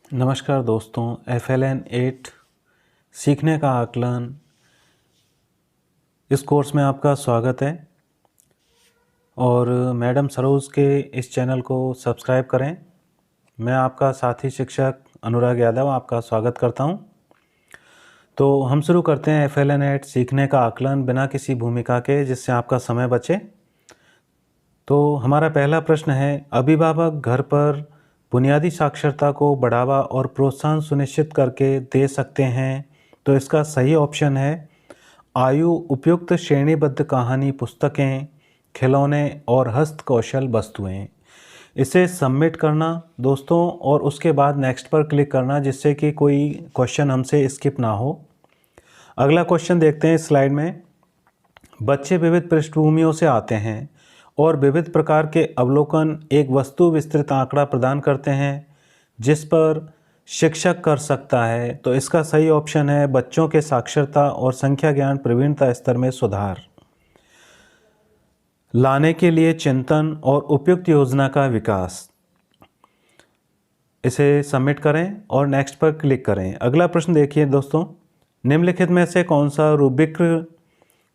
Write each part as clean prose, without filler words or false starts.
नमस्कार दोस्तों, FLN 8 सीखने का आकलन इस कोर्स में आपका स्वागत है। और मैडम सरोज के इस चैनल को सब्सक्राइब करें। मैं आपका साथी शिक्षक अनुराग यादव आपका स्वागत करता हूं। तो हम शुरू करते हैं FLN 8 सीखने का आकलन बिना किसी भूमिका के, जिससे आपका समय बचे। तो हमारा पहला प्रश्न है, अभिभावक घर पर बुनियादी साक्षरता को बढ़ावा और प्रोत्साहन सुनिश्चित करके दे सकते हैं। तो इसका सही ऑप्शन है आयु उपयुक्त श्रेणीबद्ध कहानी पुस्तकें, खिलौने और हस्तकौशल वस्तुएं। इसे सबमिट करना दोस्तों और उसके बाद नेक्स्ट पर क्लिक करना, जिससे कि कोई क्वेश्चन हमसे स्किप ना हो। अगला क्वेश्चन देखते हैं स्लाइड में। बच्चे विविध पृष्ठभूमियों से आते हैं और विविध प्रकार के अवलोकन एक वस्तु विस्तृत आंकड़ा प्रदान करते हैं जिस पर शिक्षक कर सकता है। तो इसका सही ऑप्शन है बच्चों के साक्षरता और संख्या ज्ञान प्रवीणता स्तर में सुधार लाने के लिए चिंतन और उपयुक्त योजना का विकास। इसे सबमिट करें और नेक्स्ट पर क्लिक करें। अगला प्रश्न देखिए दोस्तों, निम्नलिखित में से कौन सा रूब्रिक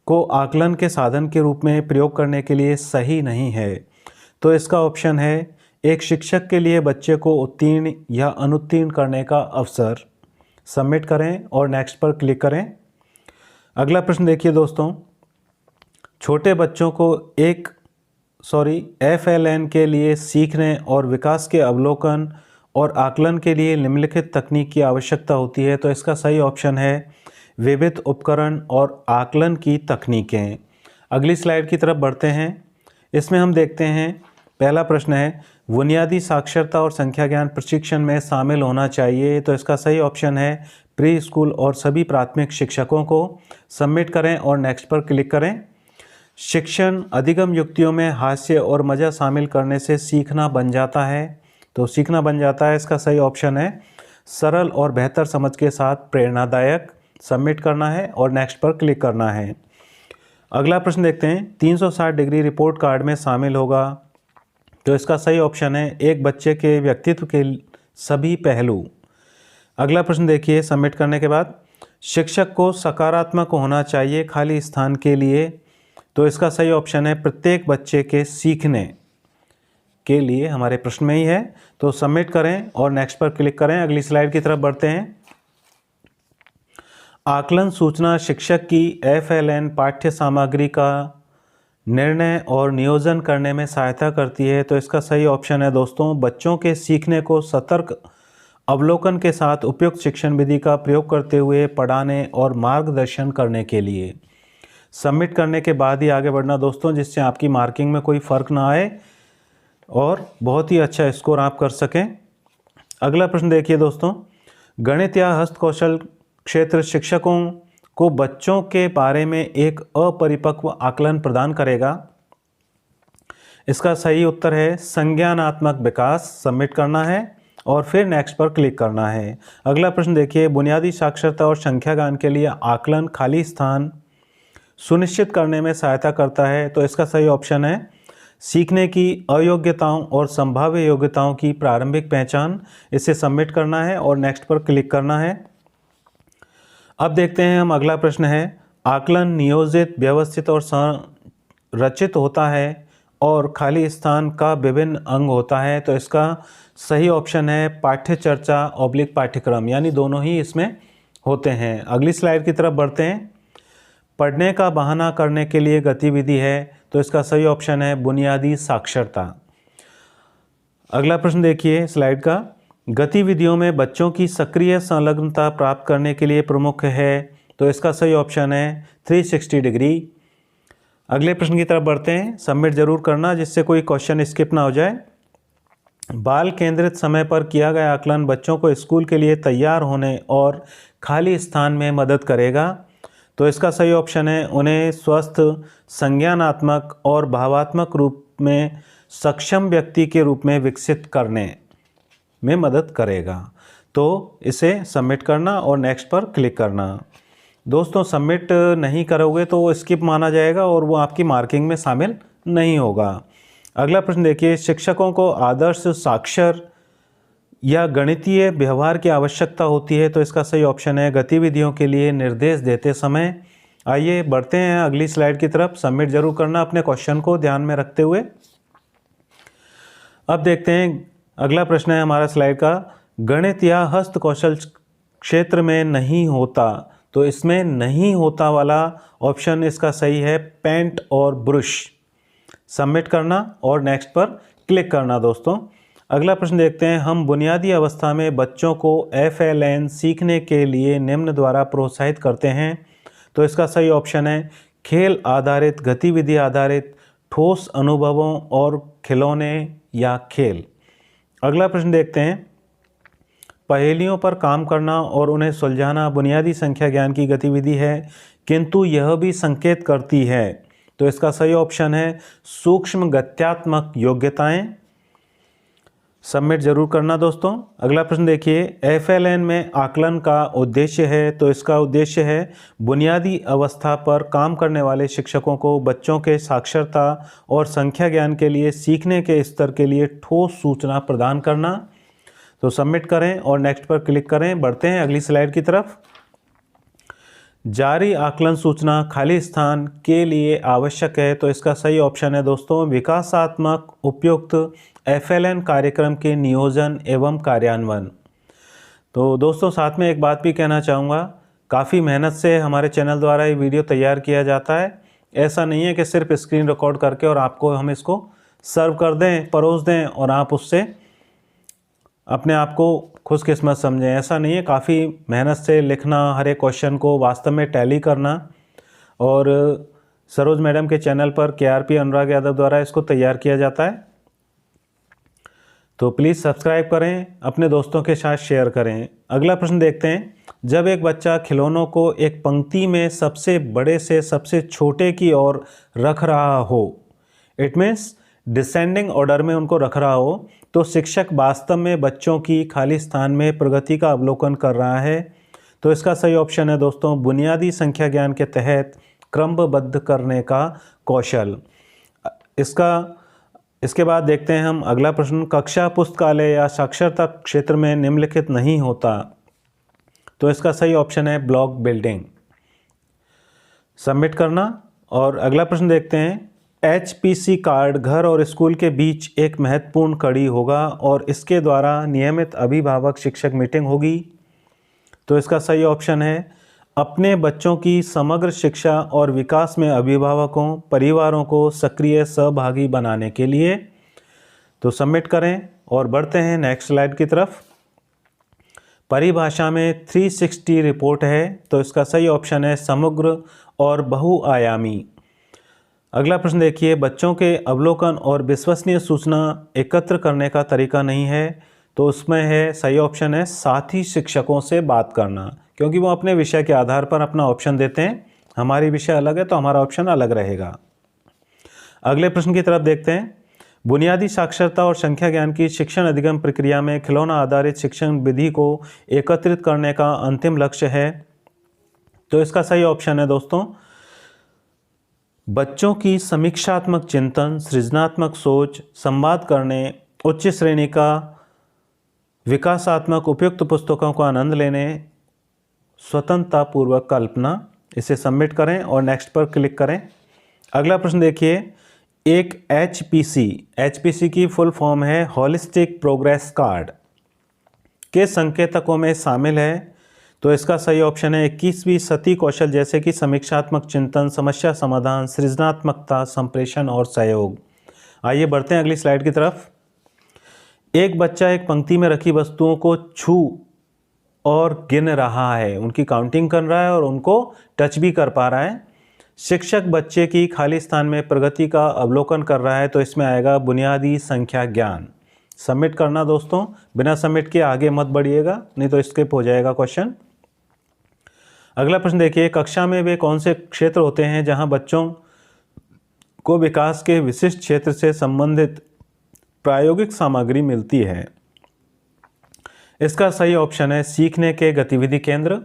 को आकलन के साधन के रूप में प्रयोग करने के लिए सही नहीं है। तो इसका ऑप्शन है एक शिक्षक के लिए बच्चे को उत्तीर्ण या अनुत्तीर्ण करने का अवसर। सबमिट करें और नेक्स्ट पर क्लिक करें। अगला प्रश्न देखिए दोस्तों, छोटे बच्चों को FLN के लिए सीखने और विकास के अवलोकन और आकलन के लिए निम्नलिखित तकनीक की आवश्यकता होती है। तो इसका सही ऑप्शन है विविध उपकरण और आकलन की तकनीकें। अगली स्लाइड की तरफ बढ़ते हैं। इसमें हम देखते हैं, पहला प्रश्न है बुनियादी साक्षरता और संख्या ज्ञान प्रशिक्षण में शामिल होना चाहिए। तो इसका सही ऑप्शन है प्री स्कूल और सभी प्राथमिक शिक्षकों को। सबमिट करें और नेक्स्ट पर क्लिक करें। शिक्षण अधिगम युक्तियों में हास्य और मज़ा शामिल करने से सीखना बन जाता है। तो सीखना बन जाता है, इसका सही ऑप्शन है सरल और बेहतर समझ के साथ प्रेरणादायक। सबमिट करना है और नेक्स्ट पर क्लिक करना है। अगला प्रश्न देखते हैं, 360 डिग्री रिपोर्ट कार्ड में शामिल होगा। तो इसका सही ऑप्शन है एक बच्चे के व्यक्तित्व के सभी पहलू। अगला प्रश्न देखिए सबमिट करने के बाद, शिक्षक को सकारात्मक होना चाहिए खाली स्थान के लिए। तो इसका सही ऑप्शन है प्रत्येक बच्चे के सीखने के लिए, हमारे प्रश्न में ही है। तो सबमिट करें और नेक्स्ट पर क्लिक करें। अगली स्लाइड की तरफ बढ़ते हैं। आकलन सूचना शिक्षक की FLN पाठ्य सामग्री का निर्णय और नियोजन करने में सहायता करती है। तो इसका सही ऑप्शन है दोस्तों बच्चों के सीखने को सतर्क अवलोकन के साथ उपयुक्त शिक्षण विधि का प्रयोग करते हुए पढ़ाने और मार्गदर्शन करने के लिए। सबमिट करने के बाद ही आगे बढ़ना दोस्तों, जिससे आपकी मार्किंग में कोई फ़र्क ना आए और बहुत ही अच्छा स्कोर आप कर सकें। अगला प्रश्न देखिए दोस्तों, गणित या हस्तकौशल क्षेत्र शिक्षकों को बच्चों के बारे में एक अपरिपक्व आकलन प्रदान करेगा। इसका सही उत्तर है संज्ञानात्मक विकास। सबमिट करना है और फिर नेक्स्ट पर क्लिक करना है। अगला प्रश्न देखिए, बुनियादी साक्षरता और संख्या ज्ञान के लिए आकलन खाली स्थान सुनिश्चित करने में सहायता करता है। तो इसका सही ऑप्शन है सीखने की अयोग्यताओं और संभाव्य योग्यताओं की प्रारंभिक पहचान। इसे सबमिट करना है और नेक्स्ट पर क्लिक करना है। अब देखते हैं हम, अगला प्रश्न है आकलन नियोजित, व्यवस्थित और संरचित होता है और खाली स्थान का विभिन्न अंग होता है। तो इसका सही ऑप्शन है पाठ्य चर्चा / पाठ्यक्रम, यानी दोनों ही इसमें होते हैं। अगली स्लाइड की तरफ बढ़ते हैं। पढ़ने का बहाना करने के लिए गतिविधि है। तो इसका सही ऑप्शन है बुनियादी साक्षरता। अगला प्रश्न देखिए स्लाइड का, गतिविधियों में बच्चों की सक्रिय संलग्नता प्राप्त करने के लिए प्रमुख है। तो इसका सही ऑप्शन है 360 डिग्री। अगले प्रश्न की तरफ बढ़ते हैं। सबमिट जरूर करना, जिससे कोई क्वेश्चन स्किप ना हो जाए। बाल केंद्रित समय पर किया गया आकलन बच्चों को स्कूल के लिए तैयार होने और खाली स्थान में मदद करेगा। तो इसका सही ऑप्शन है उन्हें स्वस्थ, संज्ञानात्मक और भावात्मक रूप में सक्षम व्यक्ति के रूप में विकसित करने में मदद करेगा। तो इसे सबमिट करना और नेक्स्ट पर क्लिक करना। दोस्तों सबमिट नहीं करोगे तो वो स्किप माना जाएगा और वो आपकी मार्किंग में शामिल नहीं होगा। अगला प्रश्न देखिए, शिक्षकों को आदर्श साक्षर या गणितीय व्यवहार की आवश्यकता होती है, तो इसका सही ऑप्शन है गतिविधियों के लिए निर्देश देते समय। आइए बढ़ते हैं अगली स्लाइड की तरफ। सबमिट जरूर करना अपने क्वेश्चन को ध्यान में रखते हुए। अब देखते हैं अगला प्रश्न है हमारा स्लाइड का, गणित या हस्त कौशल क्षेत्र में नहीं होता, तो इसमें नहीं होता वाला ऑप्शन इसका सही है पेंट और ब्रश। सबमिट करना और नेक्स्ट पर क्लिक करना दोस्तों। अगला प्रश्न देखते हैं, हम बुनियादी अवस्था में बच्चों को FLN सीखने के लिए निम्न द्वारा प्रोत्साहित करते हैं, तो इसका सही ऑप्शन है खेल आधारित, गतिविधि आधारित, ठोस अनुभवों और खिलौने या खेल। अगला प्रश्न देखते हैं, पहेलियों पर काम करना और उन्हें सुलझाना बुनियादी संख्या ज्ञान की गतिविधि है, किंतु यह भी संकेत करती है, तो इसका सही ऑप्शन है सूक्ष्म गत्यात्मक योग्यताएं। सबमिट जरूर करना दोस्तों। अगला प्रश्न देखिए, FLN में आकलन का उद्देश्य है, तो इसका उद्देश्य है बुनियादी अवस्था पर काम करने वाले शिक्षकों को बच्चों के साक्षरता और संख्या ज्ञान के लिए सीखने के स्तर के लिए ठोस सूचना प्रदान करना। तो सबमिट करें और नेक्स्ट पर क्लिक करें। बढ़ते हैं अगली स्लाइड की तरफ। जारी आकलन सूचना खाली स्थान के लिए आवश्यक है, तो इसका सही ऑप्शन है दोस्तों विकासात्मक उपयुक्त FLN कार्यक्रम के नियोजन एवं कार्यान्वयन। तो दोस्तों साथ में एक बात भी कहना चाहूँगा, काफ़ी मेहनत से हमारे चैनल द्वारा ये वीडियो तैयार किया जाता है। ऐसा नहीं है कि सिर्फ स्क्रीन रिकॉर्ड करके और आपको हम इसको सर्व कर दें, परोस दें और आप उससे अपने आप को खुशकिस्मत समझें। ऐसा नहीं है, काफ़ी मेहनत से लिखना, हर एक क्वेश्चन को वास्तव में टैली करना, और सरोज मैडम के चैनल पर KRP अनुराग यादव द्वारा इसको तैयार किया जाता है। तो प्लीज़ सब्सक्राइब करें, अपने दोस्तों के साथ शेयर करें। अगला प्रश्न देखते हैं, जब एक बच्चा खिलौनों को एक पंक्ति में सबसे बड़े से सबसे छोटे की ओर रख रहा हो, इट मीन्स डिसेंडिंग ऑर्डर में उनको रख रहा हो, तो शिक्षक वास्तव में बच्चों की खाली स्थान में प्रगति का अवलोकन कर रहा है, तो इसका सही ऑप्शन है दोस्तों बुनियादी संख्या ज्ञान के तहत क्रमबद्ध करने का कौशल। इसके बाद देखते हैं हम अगला प्रश्न, कक्षा पुस्तकालय या साक्षरता क्षेत्र में निम्नलिखित नहीं होता, तो इसका सही ऑप्शन है ब्लॉक बिल्डिंग। सबमिट करना और अगला प्रश्न देखते हैं, HPC कार्ड घर और स्कूल के बीच एक महत्वपूर्ण कड़ी होगा और इसके द्वारा नियमित अभिभावक शिक्षक मीटिंग होगी, तो इसका सही ऑप्शन है अपने बच्चों की समग्र शिक्षा और विकास में अभिभावकों परिवारों को सक्रिय सहभागी बनाने के लिए। तो सबमिट करें और बढ़ते हैं नेक्स्ट स्लाइड की तरफ। परिभाषा में 360 रिपोर्ट है, तो इसका सही ऑप्शन है समग्र और बहुआयामी। अगला प्रश्न देखिए, बच्चों के अवलोकन और विश्वसनीय सूचना एकत्र करने का तरीका नहीं है, तो उसमें है सही ऑप्शन है साथी शिक्षकों से बात करना, क्योंकि वो अपने विषय के आधार पर अपना ऑप्शन देते हैं। हमारी विषय अलग है तो हमारा ऑप्शन अलग रहेगा। अगले प्रश्न की तरफ देखते हैं, बुनियादी साक्षरता और संख्या ज्ञान की शिक्षण अधिगम प्रक्रिया में खिलौना आधारित शिक्षण विधि को एकत्रित करने का अंतिम लक्ष्य है, तो इसका सही ऑप्शन है दोस्तों बच्चों की समीक्षात्मक चिंतन, सृजनात्मक सोच, संवाद करने, उच्च श्रेणी का विकासात्मक उपयुक्त पुस्तकों का आनंद लेने, स्वतंत्रतापूर्वक कल्पना। इसे सबमिट करें और नेक्स्ट पर क्लिक करें। अगला प्रश्न देखिए, एक HPC की फुल फॉर्म है होलिस्टिक प्रोग्रेस कार्ड के संकेतकों में शामिल है, तो इसका सही ऑप्शन है 21वीं सदी कौशल जैसे कि समीक्षात्मक चिंतन, समस्या समाधान, सृजनात्मकता, संप्रेषण और सहयोग। आइए बढ़ते हैं अगली स्लाइड की तरफ। एक बच्चा एक पंक्ति में रखी वस्तुओं को छू और गिन रहा है, उनकी काउंटिंग कर रहा है और उनको टच भी कर पा रहा है। शिक्षक बच्चे की खाली स्थान में प्रगति का अवलोकन कर रहा है, तो इसमें आएगा बुनियादी संख्या ज्ञान। सबमिट करना दोस्तों, बिना सबमिट के आगे मत बढ़िएगा, नहीं तो स्किप हो जाएगा क्वेश्चन। अगला प्रश्न देखिए, कक्षा में वे कौन से क्षेत्र होते हैं जहां बच्चों को विकास के विशिष्ट क्षेत्र से संबंधित प्रायोगिक सामग्री मिलती है? इसका सही ऑप्शन है सीखने के गतिविधि केंद्र।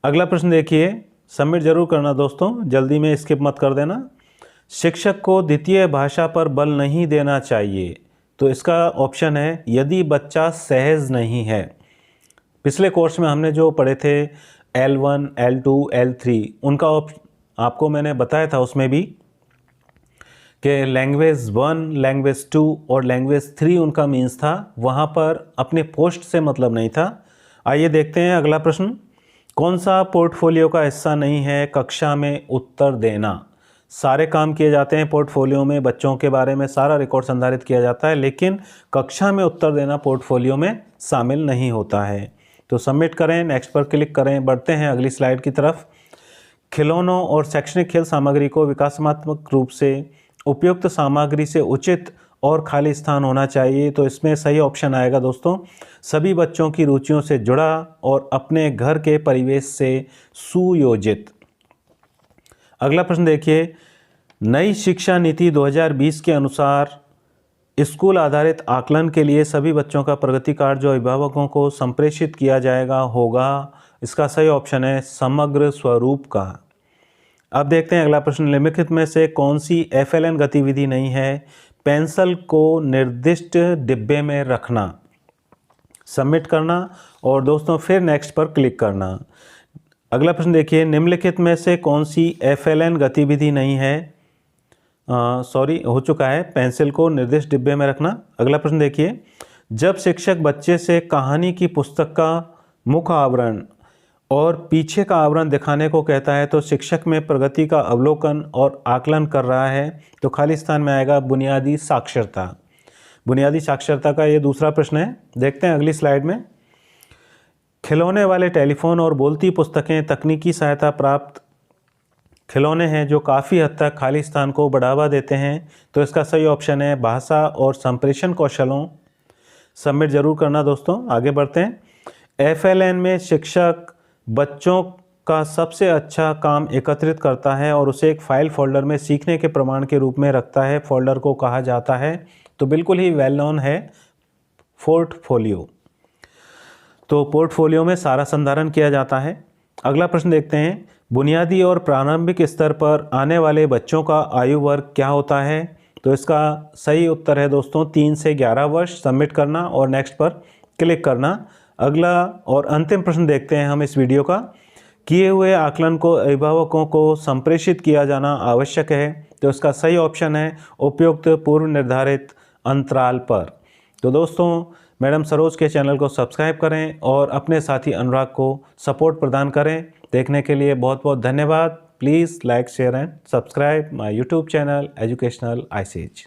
अगला प्रश्न देखिए, सबमिट जरूर करना दोस्तों, जल्दी में स्किप मत कर देना। शिक्षक को द्वितीय भाषा पर बल नहीं देना चाहिए, तो इसका ऑप्शन है यदि बच्चा सहज नहीं है। पिछले कोर्स में हमने जो पढ़े थे L1, L2, L3 उनका आपको मैंने बताया था उसमें भी कि लैंग्वेज 1, लैंग्वेज 2 और लैंग्वेज 3 उनका मीन्स था, वहाँ पर अपने पोस्ट से मतलब नहीं था। आइए देखते हैं अगला प्रश्न। कौन सा पोर्टफोलियो का हिस्सा नहीं है कक्षा में उत्तर देना? सारे काम किए जाते हैं पोर्टफोलियो में, बच्चों के बारे में सारा रिकॉर्ड संधारित किया जाता है, लेकिन कक्षा में उत्तर देना पोर्टफोलियो में शामिल नहीं होता है। तो सबमिट करें, नेक्स्ट पर क्लिक करें। बढ़ते हैं अगली स्लाइड की तरफ। खिलौनों और शैक्षणिक खेल सामग्री को विकासात्मक रूप से उपयुक्त सामग्री से उचित और खाली स्थान होना चाहिए। तो इसमें सही ऑप्शन आएगा दोस्तों, सभी बच्चों की रुचियों से जुड़ा और अपने घर के परिवेश से सुयोजित। अगला प्रश्न देखिए, नई शिक्षा नीति 2020 के अनुसार स्कूल आधारित आकलन के लिए सभी बच्चों का प्रगति कार्ड जो अभिभावकों को संप्रेषित किया जाएगा होगा। इसका सही ऑप्शन है समग्र स्वरूप का। अब देखते हैं अगला प्रश्न, निम्नलिखित में से कौन सी FLN गतिविधि नहीं है? पेंसिल को निर्दिष्ट डिब्बे में रखना। सबमिट करना और दोस्तों फिर नेक्स्ट पर क्लिक करना। अगला प्रश्न देखिए, निम्नलिखित में से कौन सी FLN गतिविधि नहीं है? हो चुका है, पेंसिल को निर्दिष्ट डिब्बे में रखना। अगला प्रश्न देखिए, जब शिक्षक बच्चे से कहानी की पुस्तक का मुख्य आवरण और पीछे का आवरण दिखाने को कहता है तो शिक्षक में प्रगति का अवलोकन और आकलन कर रहा है, तो खाली स्थान में आएगा बुनियादी साक्षरता। बुनियादी साक्षरता का ये दूसरा प्रश्न है। देखते हैं अगली स्लाइड में। खिलौने वाले टेलीफोन और बोलती पुस्तकें तकनीकी सहायता प्राप्त खिलौने हैं जो काफ़ी हद तक खाली स्थान को बढ़ावा देते हैं, तो इसका सही ऑप्शन है भाषा और संप्रेषण कौशलों। सबमिट जरूर करना दोस्तों। आगे बढ़ते हैं। FLN में शिक्षक बच्चों का सबसे अच्छा काम एकत्रित करता है और उसे एक फाइल फोल्डर में सीखने के प्रमाण के रूप में रखता है। फोल्डर को कहा जाता है, तो बिल्कुल ही वेल नोन है पोर्टफोलियो। तो पोर्टफोलियो में सारा संधारण किया जाता है। अगला प्रश्न देखते हैं, बुनियादी और प्रारंभिक स्तर पर आने वाले बच्चों का आयु वर्ग क्या होता है? तो इसका सही उत्तर है दोस्तों 3 से 11 वर्ष। सबमिट करना और नेक्स्ट पर क्लिक करना। अगला और अंतिम प्रश्न देखते हैं हम इस वीडियो का। किए हुए आकलन को अभिभावकों को संप्रेषित किया जाना आवश्यक है, तो इसका सही ऑप्शन है उपयुक्त पूर्व निर्धारित अंतराल पर। तो दोस्तों, मैडम सरोज के चैनल को सब्सक्राइब करें और अपने साथी अनुराग को सपोर्ट प्रदान करें। देखने के लिए बहुत बहुत धन्यवाद। Please like, share and subscribe my YouTube channel educational ICH।